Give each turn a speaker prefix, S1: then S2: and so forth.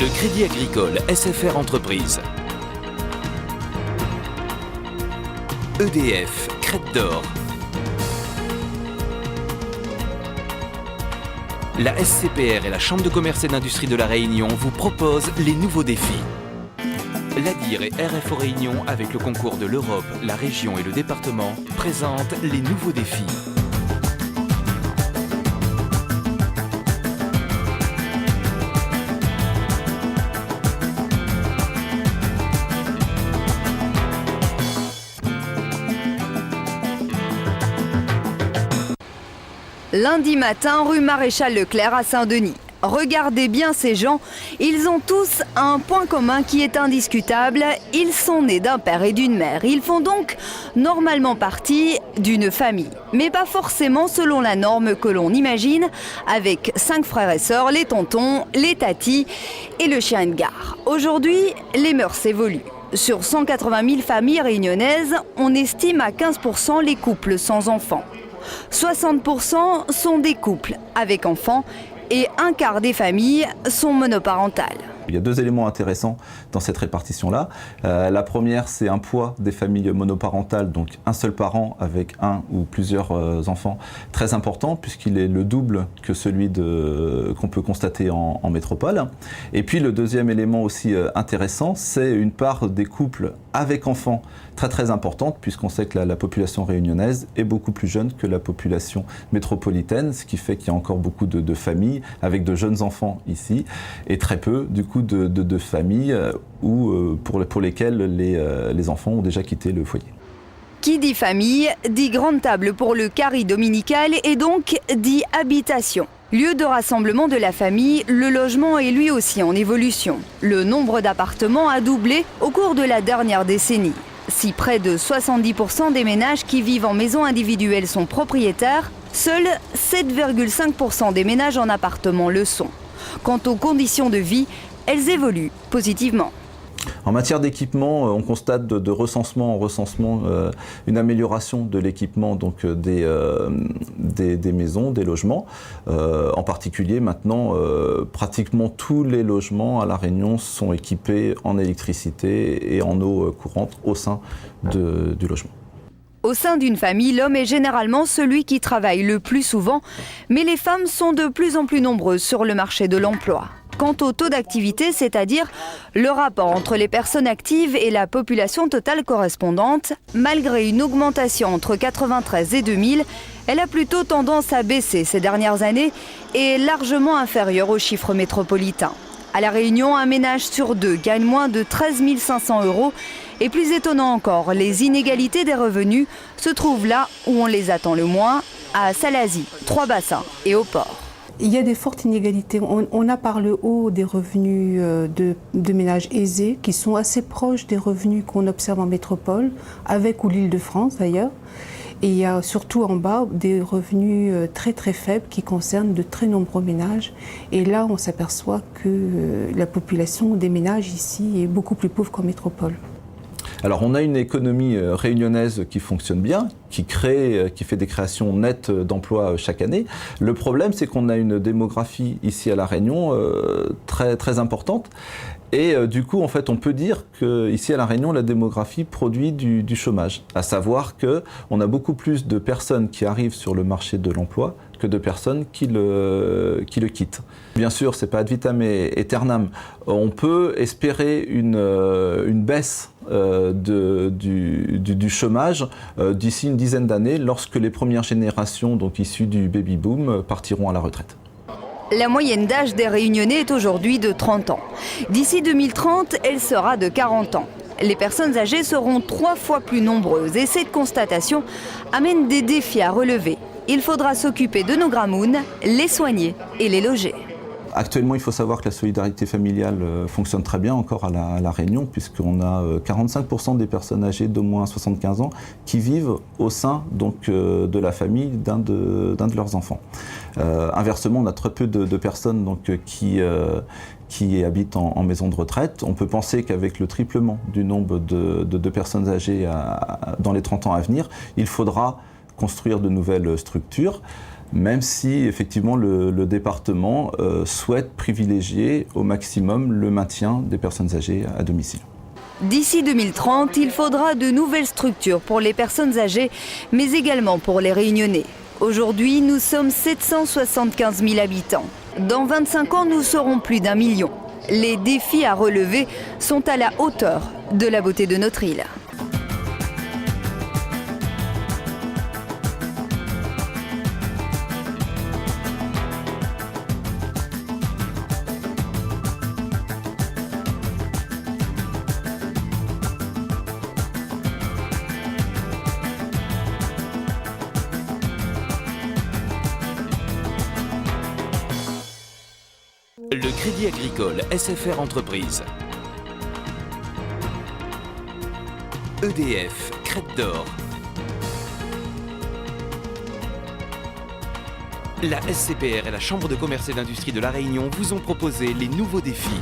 S1: Le Crédit Agricole SFR Entreprise. EDF, Crête d'Or. La SCPR et la Chambre de commerce et d'industrie de La Réunion vous proposent les nouveaux défis. L'ADIR et RFO Réunion, avec le concours de l'Europe, la région et le département, présentent les nouveaux défis.
S2: Lundi matin, rue Maréchal Leclerc à Saint-Denis. Regardez bien ces gens, ils ont tous un point commun qui est indiscutable, ils sont nés d'un père et d'une mère. Ils font donc normalement partie d'une famille, mais pas forcément selon la norme que l'on imagine, avec 5 frères et sœurs, les tontons, les tatis et le chien de gare. Aujourd'hui, les mœurs évoluent. Sur 180 000 familles réunionnaises, on estime à 15% les couples sans enfants. 60% sont des couples avec enfants et un quart des familles sont monoparentales.
S3: Il y a 2 éléments intéressants dans cette répartition-là. La première, c'est un poids des familles monoparentales, donc un seul parent avec un ou plusieurs enfants, très important puisqu'il est le double que celui qu'on peut constater en métropole. Et puis le deuxième élément aussi intéressant, c'est une part des couples avec enfants très importante puisqu'on sait que la population réunionnaise est beaucoup plus jeune que la population métropolitaine, ce qui fait qu'il y a encore beaucoup de familles avec de jeunes enfants ici et très peu du coup de familles pour lesquelles les enfants ont déjà quitté le foyer.
S2: Qui dit famille, dit grande table pour le carré dominical et donc dit habitation. Lieu de rassemblement de la famille, le logement est lui aussi en évolution. Le nombre d'appartements a doublé au cours de la dernière décennie. Si près de 70% des ménages qui vivent en maison individuelle sont propriétaires, seuls 7,5% des ménages en appartement le sont. Quant aux conditions de vie, elles évoluent positivement.
S3: En matière d'équipement, on constate de recensement en recensement une amélioration de l'équipement donc des maisons, des logements. En particulier maintenant, pratiquement tous les logements à La Réunion sont équipés en électricité et en eau courante au sein du logement.
S2: Au sein d'une famille, l'homme est généralement celui qui travaille le plus souvent, mais les femmes sont de plus en plus nombreuses sur le marché de l'emploi. Quant au taux d'activité, c'est-à-dire le rapport entre les personnes actives et la population totale correspondante, malgré une augmentation entre 1993 et 2000, elle a plutôt tendance à baisser ces dernières années et est largement inférieure aux chiffres métropolitains. À La Réunion, un ménage sur 2 gagne moins de 13 500 €. Et plus étonnant encore, les inégalités des revenus se trouvent là où on les attend le moins, à Salazie, Trois-Bassins et au port.
S4: Il y a des fortes inégalités. On a par le haut des revenus de ménages aisés qui sont assez proches des revenus qu'on observe en métropole, avec ou l'Île-de-France d'ailleurs. Et il y a surtout en bas des revenus très faibles qui concernent de très nombreux ménages. Et là, on s'aperçoit que la population des ménages ici est beaucoup plus pauvre qu'en métropole.
S3: Alors on a une économie réunionnaise qui fonctionne bien, qui fait des créations nettes d'emplois chaque année. Le problème, c'est qu'on a une démographie ici à La Réunion très importante. Et du coup, en fait, on peut dire qu'ici à La Réunion, la démographie produit du chômage. À savoir qu'on a beaucoup plus de personnes qui arrivent sur le marché de l'emploi que de personnes qui le quittent. Bien sûr, c'est pas ad vitam aeternam. On peut espérer une baisse du chômage d'ici une dizaine d'années, lorsque les premières générations, donc issues du baby-boom, partiront à la retraite.
S2: La moyenne d'âge des Réunionnais est aujourd'hui de 30 ans. D'ici 2030, elle sera de 40 ans. Les personnes âgées seront 3 fois plus nombreuses et cette constatation amène des défis à relever. Il faudra s'occuper de nos gramounes, les soigner et les loger.
S3: Actuellement, il faut savoir que la solidarité familiale fonctionne très bien encore à la Réunion, puisqu'on a 45% des personnes âgées d'au moins 75 ans qui vivent au sein donc, de la famille d'un de leurs enfants. Inversement, on a très peu de personnes donc, qui habitent en maison de retraite. On peut penser qu'avec le triplement du nombre de personnes âgées dans les 30 ans à venir, il faudra construire de nouvelles structures. même si effectivement le département souhaite privilégier au maximum le maintien des personnes âgées à domicile.
S2: D'ici 2030, il faudra de nouvelles structures pour les personnes âgées, mais également pour les Réunionnais. Aujourd'hui, nous sommes 775 000 habitants. Dans 25 ans, nous serons plus d'1 million. Les défis à relever sont à la hauteur de la beauté de notre île.
S1: Le Crédit Agricole SFR Entreprise, EDF, Crête d'Or, la SCPR et la Chambre de commerce et d'industrie de La Réunion vous ont proposé les nouveaux défis.